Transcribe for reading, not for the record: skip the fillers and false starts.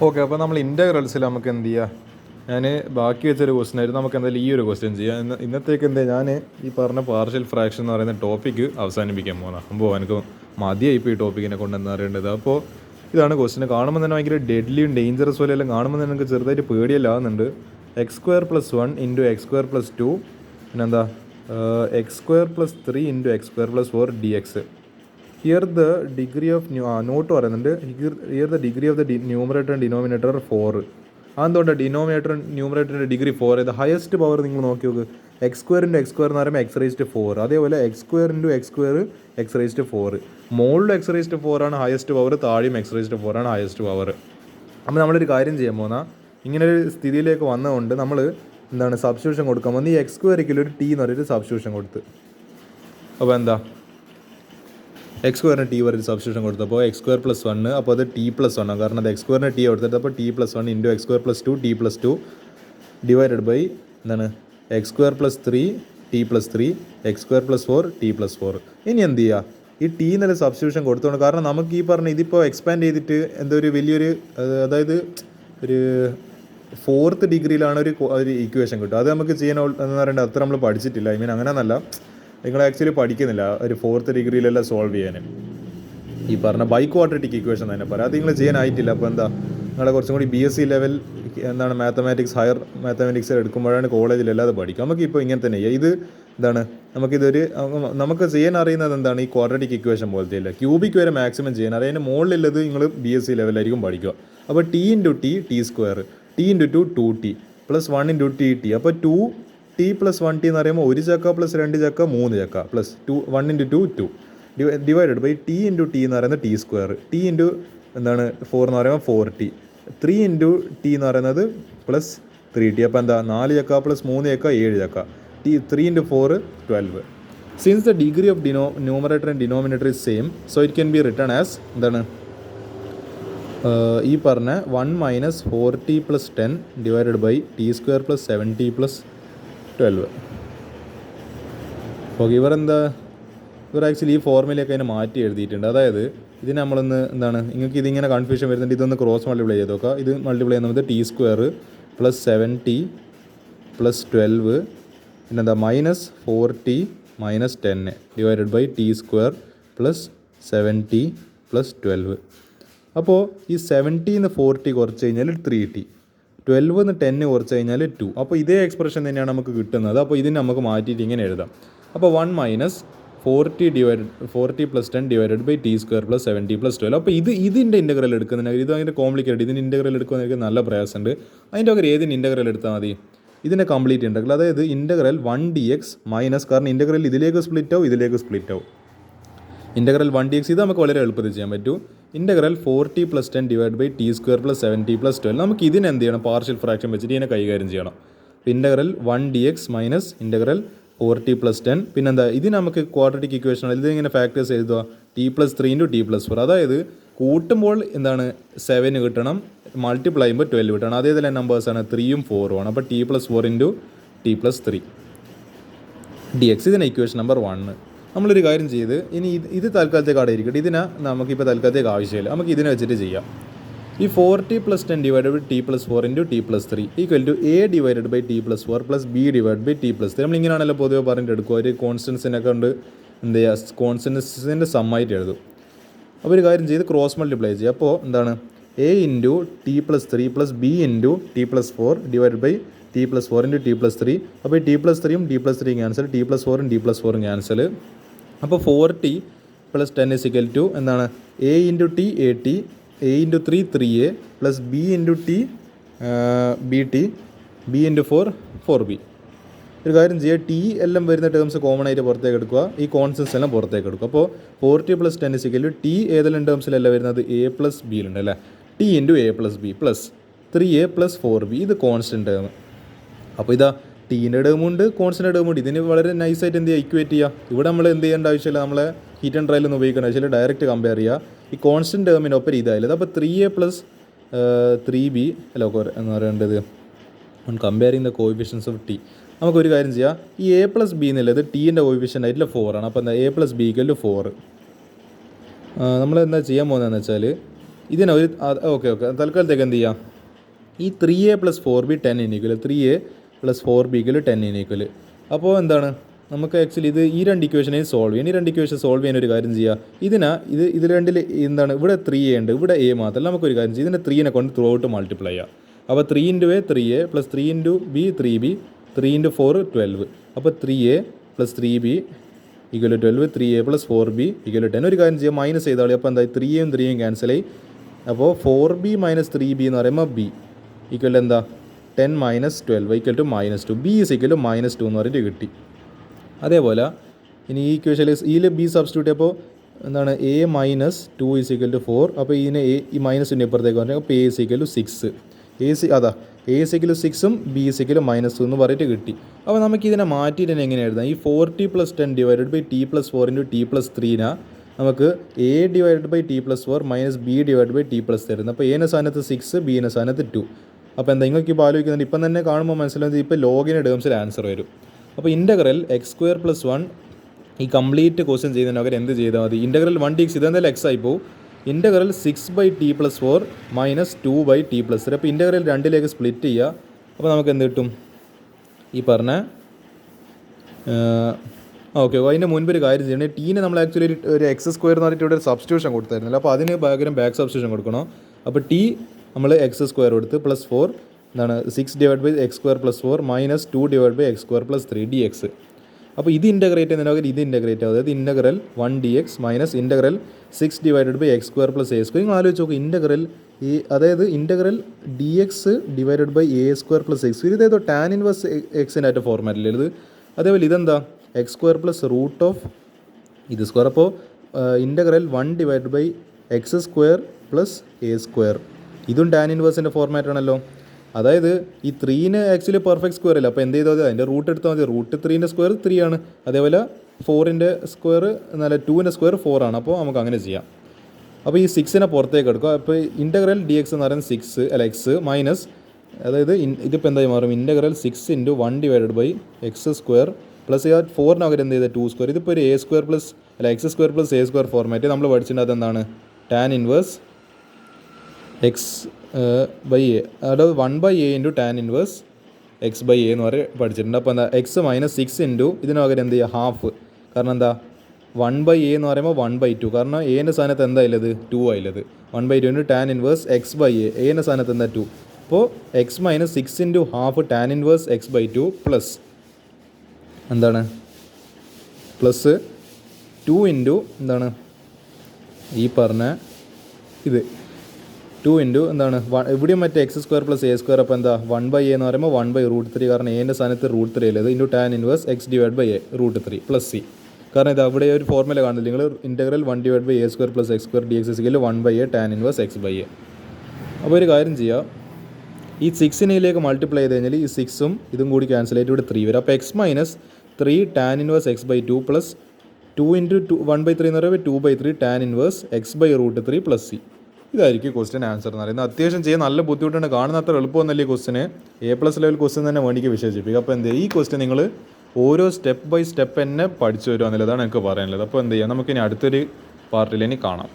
Okay, അപ്പോൾ നമ്മൾ ഇൻ്റഗ്രൽസിൽ നമുക്ക് എന്ത് ചെയ്യുക? ഞാൻ ബാക്കി വെച്ചൊരു ക്വസ്റ്റൻ ആയിരുന്നു. നമുക്ക് എന്തായാലും ഈ ഒരു ക്വസ്റ്റ്യൻ ചെയ്യാം. ഇന്നത്തേക്ക് എന്താ ഞാൻ ഈ പറഞ്ഞ പാർഷ്യൽ ഫ്രാക്ഷൻ എന്ന് പറയുന്ന ടോപ്പിക്ക് അവസാനിപ്പിക്കാൻ പോകുന്നത്. അപ്പോൾ എനിക്ക് മതിയായി ഇപ്പോൾ ഈ ടോപ്പിക്കിനെ കൊണ്ട് എന്താ അറിയേണ്ടത്. അപ്പോൾ ഇതാണ് ക്വസ്റ്റ്യൻ. കാണുമ്പോൾ തന്നെ ഭയങ്കര ഡെഡ്ലിയും ഡേഞ്ചറസ് പോലെയെല്ലാം കാണുമ്പോൾ തന്നെ എനിക്ക് ചെറുതായിട്ട് പേടിയെല്ലാവുന്നുണ്ട്. X square plus 1 into x square plus 2 പിന്നെന്താ x square plus 3 into x square plus 4 d x. Here the degree of note പറയുന്നുണ്ട്. Here the degree of the numerator and denominator 4. അതെന്തുകൊണ്ടാണ് ഡിനോമിനേറ്റർ ന്യൂമറേറ്ററിൻ്റെ ഡിഗ്രി 4? ഇത് highest power നിങ്ങൾ നോക്കി നോക്ക്. X square into x square എന്ന് പറയുമ്പോൾ x raised 4. അതേപോലെ x square into x square x raised 4. മുകളിലും എക്സ് റേസ്റ്റ് 4 ആണ് ഹയസ്റ്റ് പവർ, താഴെയും എക്സ് റേസ്റ്റ് 4 ആണ് ഹയസ്റ്റ് പവർ. അപ്പോൾ നമ്മളൊരു കാര്യം ചെയ്യാൻ പോകുന്ന ഇങ്ങനൊരു സ്ഥിതിയിലേക്ക് വന്നതുകൊണ്ട് നമ്മൾ എന്താണ് സബ്സ്റ്റിറ്റ്യൂഷൻ കൊടുക്കാൻ പോകുന്നത്. ഈ എക്സ് സ്ക്വയറിൽ ഒരു ടി എന്ന് പറഞ്ഞൊരു സബ്സ്റ്റിറ്റ്യൂഷൻ കൊടുത്ത്, അപ്പോൾ എന്താ എക്സ് സ്ക്വയറിന് ടി വരെ സബ്സ്റ്റിറ്റ്യൂഷൻ കൊടുത്തപ്പോൾ എക്സ് സ്ക്വയർ പ്ലസ് 1, അപ്പോൾ അത് ടി പ്ലസ് 1 ആണ്. കാരണം അത് എക്സ് സ്ക്വയറിന് ടി കൊടുത്തിട്ട് അപ്പോൾ t plus 1 into x square plus 2 t plus 2 divided by എന്താണ് x square plus 3 t plus 3 x square plus 4 t plus 4. ഇനി എന്ത് ചെയ്യുക? ഈ ടി എന്നുള്ള സബ്സ്റ്റിറ്റ്യൂഷൻ കൊടുത്തോണ്ട്, കാരണം നമുക്ക് ഈ പറഞ്ഞ ഇതിപ്പോൾ എക്സ്പാൻഡ് ചെയ്തിട്ട് എന്തോ ഒരു വലിയൊരു അതായത് ഒരു 4th ഡിഗ്രിയിലാണ് ഒരു ഇക്വേഷൻ കിട്ടും. അത് നമുക്ക് ചെയ്യാൻ എന്ന് പറയേണ്ടത് അത്ര നമ്മൾ പഠിച്ചിട്ടില്ല. ഐ മീൻ അങ്ങനെയെന്നല്ല, നിങ്ങൾ ആക്ച്വലി പഠിക്കുന്നില്ല ഒരു 4th ഡിഗ്രിയിലെല്ലാം സോൾവ് ചെയ്യാൻ. ഈ പറഞ്ഞ ബൈ ക്വാഡ്രറ്റിക് ഇക്വേഷൻ തന്നെ പറയാം. അത് നിങ്ങൾ ചെയ്യാനായിട്ടില്ല. അപ്പോൾ എന്താ നിങ്ങളെ കുറച്ചും കൂടി BSc ലെവൽ എന്താണ് മാത്തമാറ്റിക്സ്, ഹയർ മാത്തമാറ്റിക്സ് എടുക്കുമ്പോഴാണ് കോളേജിലല്ലാതെ പഠിക്കും. നമുക്കിപ്പോൾ ഇങ്ങനെ തന്നെ ഇത് എന്താണ് നമുക്ക് ചെയ്യാൻ അറിയുന്നത് എന്താണ് ഈ ക്വാഡ്രറ്റിക് ഇക്വേഷൻ പോലത്തെ ഇല്ല. ക്യൂബിക് വരെ മാക്സിമം ചെയ്യാൻ അറിയാം. അതിൻ്റെ മുകളിലുള്ളത് നിങ്ങൾ BSc ലെവലായിരിക്കും പഠിക്കുക. അപ്പോൾ T into T T square, T into 2 2t plus 1 into T T. അപ്പോൾ 2t പ്ലസ് 1t എന്ന് പറയുമ്പോൾ 1 ചക്ക പ്ലസ് 2 ചക്ക 3 ചക്ക plus 1 into 2 2 divided by t into t എന്ന് പറയുന്നത് ടി സ്ക്വയർ, ടി ഇൻറ്റു എന്താണ് 4 എന്ന് പറയുമ്പോൾ 4t, 3 ഇൻറ്റു ടി എന്ന് പറയുന്നത് പ്ലസ് 3t. അപ്പോൾ എന്താ 4 ചക്ക പ്ലസ് 3 ചക്ക 7 ചക്ക, t 3 into 4 12. Since the degree of numerator and denominator is same, so it can be return as എന്താണ് ഈ പറഞ്ഞ 1 minus 4t plus 10 divided by t square plus 7t plus 12. Okay, ഇവർ actually ഈ ഫോർമുലയൊക്കെ അതിനെ മാറ്റി എഴുതിയിട്ടുണ്ട്. അതായത് ഇതിന് നമ്മളൊന്ന് എന്താണ് നിങ്ങൾക്ക് ഇതിങ്ങനെ കൺഫ്യൂഷൻ വരുന്നുണ്ട്. ഇതൊന്ന് ക്രോസ് മൾട്ടിപ്ലൈ ചെയ്ത് നോക്കുക. ഇത് മൾട്ടിപ്ലൈ ചെയ്യുന്നത് T square plus 7t plus 12 പിന്നെന്താ minus 4t minus 10 divided by t square plus 7t plus 12. അപ്പോൾ ഈ 70 4t കുറച്ച് കഴിഞ്ഞാൽ 3t, 12 10 കുറച്ച് കഴിഞ്ഞാൽ 2. അപ്പോൾ ഇതേ എക്സ്പ്രഷൻ തന്നെയാണ് നമുക്ക് കിട്ടുന്നത്. അപ്പോൾ ഇതിന് നമുക്ക് മാറ്റിയിട്ട് ഇങ്ങനെ എഴുതാം. അപ്പോൾ 1 minus 4t plus 10 divided by t square plus 70 plus 12. അപ്പോൾ ഇതിൻ്റെ ഇൻ്റഗ്രൽ എടുക്കുന്നതിന് ഇത് ഭയങ്കര കോംപ്ലിക്കേറ്റഡ്. ഇതിൻ്റെ ഇൻ്റഗ്രൽ എടുക്കുന്നതിന് നല്ല പ്രയാസമുണ്ട്. അതിൻ്റെ പകരം ഏതിന് ഇൻ്റഗ്രൽ എടുത്താൽ മതി? ഇതിൻ്റെ കംപ്ലീറ്റ് ഇൻ്റഗ്രൽ, അതായത് ഇൻ്റഗ്രൽ 1dx മൈനസ്, കാരണം ഇൻ്റഗ്രൽ ഇതിലേക്ക് സ്പ്ലിറ്റ് ആവും ഇതിലേക്ക് സ്പ്ലിറ്റ് ആവും. ഇൻ്റഗ്രൽ 1dx ഇത് നമുക്ക് വളരെ എളുപ്പത്തിൽ ചെയ്യാൻ പറ്റും. Integral 4t plus 10 divide by t square plus 70 plus 12. നമുക്ക് ഇതിന് എന്ത് ചെയ്യണം? പാർഷ്യൽ ഫ്രാക്ഷൻ വെച്ചിട്ട് ഇതിനെ കൈകാര്യം ചെയ്യണം. അപ്പോൾ integral 1dx minus integral 4t plus 10. പിന്നെന്താ ഇത് നമുക്ക് ക്വാഡ്രറ്റിക് ഇക്വേഷൻ ആണ്. ഇതിങ്ങനെ ഫാക്ടേഴ്സ് എഴുതുക t+3 ഇൻറ്റു t+4. അതായത് കൂട്ടുമ്പോൾ എന്താണ് 7 കിട്ടണം, മൾട്ടിപ്ലൈ ചെയ്യുമ്പോൾ 12 കിട്ടണം. അതേപോലെ നമ്പേഴ്സാണ് 3ഉം 4ഉം ആണ്. അപ്പോൾ t+4 ഇൻറ്റു t+3 dx. ഇതിന് ഇക്വേഷൻ നമ്പർ 1. നമ്മളൊരു കാര്യം ചെയ്ത് ഇനി ഇത് തൽക്കാലത്തേക്ക് അവിടെ ഇരിക്കട്ടെ. ഇതിനെ നമുക്കിപ്പോൾ തൽക്കാലത്തേക്ക് ആവശ്യമില്ല. നമുക്ക് ഇതിനെ വെച്ചിട്ട് ചെയ്യാം. ഈ 4t plus 10 divide by t+4 into t+3 equal to a divided by t+4 plus b divide by t+3. നമ്മളിങ്ങനെയാണല്ലോ പൊതുവെ പറഞ്ഞിട്ട് എടുക്കുക. ഒരു കോൺസ്റ്റൻസിനൊക്കെ കൊണ്ട് എന്ത് ചെയ്യുക? കോൺസ്റ്റൻസിൻ്റെ സമ്മായിട്ട് എഴുതും. അപ്പോൾ ഒരു കാര്യം ചെയ്ത് ക്രോസ് മൾട്ടിപ്ലൈ ചെയ്യുക. അപ്പോൾ എന്താണ് a into t+3 plus b into t+4 divide by t+4 into t+3. അപ്പോൾ ഈ t+3യും t+3 ക്യാൻസൽ, t+4ഉം t+4ഉം ക്യാൻസൽ. അപ്പോൾ 4t plus 10 is equal to എന്താണ് a into t at, a into 3 3a plus b into t bt, b into 4 4b. ഒരു കാര്യം ചെയ്യുക, T എല്ലാം വരുന്ന terms common ആയിട്ട് പുറത്തേക്ക് എടുക്കുക, ഈ കോൺസ്റ്റൻസ് എല്ലാം പുറത്തേക്ക് എടുക്കുക. അപ്പോൾ 4t plus 10 is equal to t ഏതെല്ലാം ടേംസിലല്ല വരുന്നത്? a പ്ലസ് ബിയിലുണ്ട് അല്ലേ? T into a plus b plus 3a plus 4b. ഇത് കോൺസ്റ്റൻറ്റ് ടേം. അപ്പോൾ ഇതാ ടീൻ്റെ ടേമുണ്ട് കോൺസ്റ്റൻ്റ് ടേമുണ്ട്. ഇതിന് വളരെ നൈസായിട്ട് എന്ത് ചെയ്യുക? ഇക്വേറ്റ് ചെയ്യുക. ഇവിടെ നമ്മൾ എന്ത് ചെയ്യേണ്ട ആവശ്യമില്ല, നമ്മളെ ഹീറ്റ് ആൻഡ് ട്രയലൊന്നും ഉപയോഗിക്കേണ്ട ആവശ്യമില്ല. ഡയറക്റ്റ് കമ്പയർ ചെയ്യുക. ഈ കോൺസ്റ്റൻറ്റ് ടേമിനൊപ്പം ഇതായാലും അപ്പോൾ 3a പ്ലസ് 3b അല്ല എന്ന് പറയേണ്ടത് comparing the coefficients of T. നമുക്കൊരു കാര്യം ചെയ്യാം. ഈ a പ്ലസ് ബി എന്നുള്ളത് ടീൻ്റെ കോഎഫിഷ്യൻ്റ് ആയിട്ടുള്ള 4 ആണ്. അപ്പോൾ എന്താ a plus b equal to 4. നമ്മൾ എന്താ ചെയ്യാൻ പോകുന്നതെന്ന് വെച്ചാൽ ഇതിനെ ഒരു ഓക്കെ തൽക്കാലത്തേക്ക് എന്ത് ചെയ്യാം, ഈ 3a + 4b 10 unequal 3a + 4b = 10 unequal. അപ്പോൾ എന്താണ് നമുക്ക് ആക്ച്വലി ഈ രണ്ട് ഇക്വേഷനെ സോൾവ് ചെയ്യാൻ, ഈ രണ്ട് ഇക്വേഷൻ സോൾവ് ചെയ്യാൻ ഒരു കാര്യം ചെയ്യുക, ഇത് രണ്ടിൽ എന്താണ് ഇവിടെ 3a ഉണ്ട്, ഇവിടെ a മാത്രമല്ല, നമുക്കൊരു കാര്യം ചെയ്യാം, ഇതിനെ 3നെ കൊണ്ട് ത്രൂ ഔട്ട് മൾട്ടിപ്ലൈ ചെയ്യാം. അപ്പോൾ 3 × a 3a + 3 × b 3b 3 × 4 12. അപ്പോൾ 3a + 3b = 12, 3a + 4b = 10. ഒരു കാര്യം ചെയ്യാം, മൈനസ് ചെയ്താൽ അപ്പോൾ എന്തായി 3യും 3യും ക്യാൻസൽ ആയി. അപ്പോൾ 4b - 3b എന്ന് പറയുമ്പോൾ b = എന്താ 10 - 12 = -2, b = -2 എന്ന് പറഞ്ഞിട്ട് കിട്ടി. അതേപോലെ ഇനി ഈ ഇക്വേഷനിൽ ഇതിൽ ബി സബ്സ്റ്റിറ്റ്യൂട്ട് അപ്പോൾ എന്താണ് a - 2 = 4. അപ്പോൾ ഇതിനെ ഈ മൈനസിൻ്റെ ഇപ്പുറത്തേക്ക് പറഞ്ഞാൽ അപ്പോൾ a = 6. a = 6ഉം b = -2 എന്ന് പറഞ്ഞിട്ട് കിട്ടി. അപ്പോൾ നമുക്കിതിനെ മാറ്റിയിട്ട് തന്നെ എങ്ങനെ എഴുതാം, ഈ 4t + 10 / t + 4 × t + 3 നമുക്ക് a / t + 4 - b / t + 3. അപ്പോൾ a സ്ഥാനത്ത് 6, b സ്ഥാനത്ത് 2. അപ്പോൾ എന്താ നിങ്ങൾക്ക് ഇപ്പോൾ ആലോചിക്കുന്നുണ്ട്, ഇപ്പം തന്നെ കാണുമ്പോൾ മനസ്സിലാവുന്നത് ഇപ്പോൾ ലോഗിൻ്റെ ടേംസിൽ ആൻസർ വരും. അപ്പോൾ ഇൻ്റഗ്രൽ x² + 1 ഈ കംപ്ലീറ്റ് ക്വസ്റ്റ്യൻ ചെയ്യുന്നതിന് പകരം എന്ത് ചെയ്താൽ മതി, ഇൻ്റഗ്രൽ 1dx ഇതെന്തായാലും x ആയി പോകും, ഇൻ്റഗ്രൽ 6/t + 4 - 2/t + 3. അപ്പോൾ ഇൻ്റഗ്രൽ 2ലേക്ക് സ്പ്ലിറ്റ് ചെയ്യുക. അപ്പോൾ നമുക്ക് എന്ത് കിട്ടും, ഈ പറഞ്ഞ ഓക്കെ. അതിൻ്റെ മുൻപ് ഒരു കാര്യം ചെയ്യണേ, ടീനെ നമ്മൾ ആക്ച്വലി ഒരു x² എന്ന് പറഞ്ഞിട്ട് ഇവിടെ ഒരു സബ്സ്റ്റിറ്റ്യൂഷൻ കൊടുത്തായിരുന്നില്ല, അപ്പോൾ അതിന് പകരം ബാക്ക് സബ്സ്റ്റിറ്റ്യൂഷൻ കൊടുക്കണം. അപ്പോൾ t നമ്മൾ x² കൊടുത്ത് +4 എന്താണ് 6/x² + 4 - 2/x² + 3 dx. അപ്പോൾ ഇത് ഇൻ്റഗ്രേറ്റ് ചെയ്യുന്നതിന് ഇത് ഇൻ്റഗ്രേറ്റ് ആവും, അതായത് integral 1dx - integral 6/x² + a². നിങ്ങൾ ആലോചിച്ച് നോക്കുക, ഇൻ്റഗ്രൽ അതായത് integral dx / a² + x. ഇതേതോ tan inverse എക്സിൻ്റെ ആയിട്ട് ഫോർമാറ്റിൽ ഇത്. അതേപോലെ ഇതെന്താ x² + √(ഇത്²). അപ്പോൾ ഇൻ്റഗ്രൽ 1/x² + a². ഇതും tan ഇൻവേഴ്സിൻ്റെ ഫോർമാറ്റ് ആണല്ലോ. അതായത് ഈ 3ന് ആക്ച്വലി പെർഫെക്റ്റ് സ്ക്വയർ അല്ല, അപ്പോൾ എന്ത് ചെയ്താൽ മതി, അതിൻ്റെ റൂട്ട് എടുത്താൽ മതി. √3ൻ്റെ സ്ക്വയർ 3 ആണ്, അതേപോലെ 4ൻ്റെ സ്ക്വയർ 2ൻ്റെ സ്ക്വയർ 4 ആണ്. അപ്പോൾ നമുക്ക് അങ്ങനെ ചെയ്യാം. അപ്പോൾ ഈ 6നെ പുറത്തേക്ക് എടുക്കുക. അപ്പോൾ ഇൻ്റഗ്രൽ dx എന്ന് പറയുന്നത് 6 അല്ല x മൈനസ്, അതായത് ഇതിപ്പോൾ എന്തായി മാറും, ഇൻ്റഗ്രൽ 6 × 1/x² പ്ലസ് 4ന് പകരം എന്ത് ചെയ്താൽ 2². ഇതിപ്പോൾ ഒരു a² അല്ല x² + a² ഫോർമാറ്റ് നമ്മൾ പഠിച്ചിട്ടുണ്ട്. അതെന്താണ് tan ഇൻവേഴ്സ് x/a, അതായത് 1/a × tan ഇൻവേഴ്സ് x/a എന്ന് പറഞ്ഞ് പഠിച്ചിട്ടുണ്ട്. അപ്പോൾ എന്താ x - 6 ഇതിന് പകരം എന്ത് ചെയ്യുക ഹാഫ്. കാരണം എന്താ 1/a എന്ന് പറയുമ്പോൾ 1/2, കാരണം എൻ്റെ സ്ഥാനത്ത് എന്താ ഉള്ളത് 2 ആയുള്ളത്. 1/2 × tan ഇൻവേഴ്സ് x/a, എൻ്റെ സ്ഥാനത്ത് എന്താ 2. അപ്പോൾ x - 6 × half tan inverse x/2 plus എന്താണ് പ്ലസ് 2 × എന്താണ് ഈ പറഞ്ഞ ഇത് 2 × എന്താണ് ഇവിടെയും മറ്റേ x² + a². അപ്പോൾ എന്താ 1/a എന്ന് പറയുമ്പോൾ 1/√3, കാരണം എൻ്റെ സ്ഥാനത്ത് √3 ഉള്ളത്, tan inverse x/a √3 plus c. കാരണം ഇത് അവിടെ ഒരു ഫോർമുല കാണുന്നില്ല, നിങ്ങൾ integral 1/a² + x² dx = 1/a tan inverse x/a. അപ്പോൾ ഒരു കാര്യം ചെയ്യുക, ഈ 6ലേക്ക് മൾട്ടിപ്ലൈ ചെയ്ത് കഴിഞ്ഞാൽ ഈ 6ഉം ഇതും കൂടി ക്യാൻസൽ ആയിട്ട് ഇവിടെ 3 വരും. അപ്പോൾ x - 3 tan inverse x/2 plus 2 × 1/3 എന്ന് പറയുമ്പോൾ 2/3 tan inverse x/√3 plus c. ഇതായിരിക്കും ക്വസ്റ്റ്യൻ ആൻസർ എന്ന് പറയുന്നത്. അത്യാവശ്യം ചെയ്യാൻ നല്ല ബുദ്ധിമുട്ടുണ്ട്, കാണുന്ന അത്ര എളുപ്പമൊന്നുമല്ല ഈ ക്വസ്റ്റിന്. A+ ലെവൽ ക്വസ്റ്റ്യൻ തന്നെ വേണ്ടിക്ക് വിശേഷിപ്പിക്കുക. അപ്പോൾ എന്ത് ചെയ്യുക, ഈ ക്വസ്റ്റ്യൻ നിങ്ങൾ ഓരോ സ്റ്റെപ്പ് ബൈ സ്റ്റെപ്പ് തന്നെ പഠിച്ചു വരുക എന്നുള്ളതാണ് എനിക്ക് പറയാനുള്ളത്. അപ്പോൾ എന്ത് ചെയ്യുക, നമുക്കിനി അടുത്തൊരു പാർട്ടിൽ ഇനി കാണാം.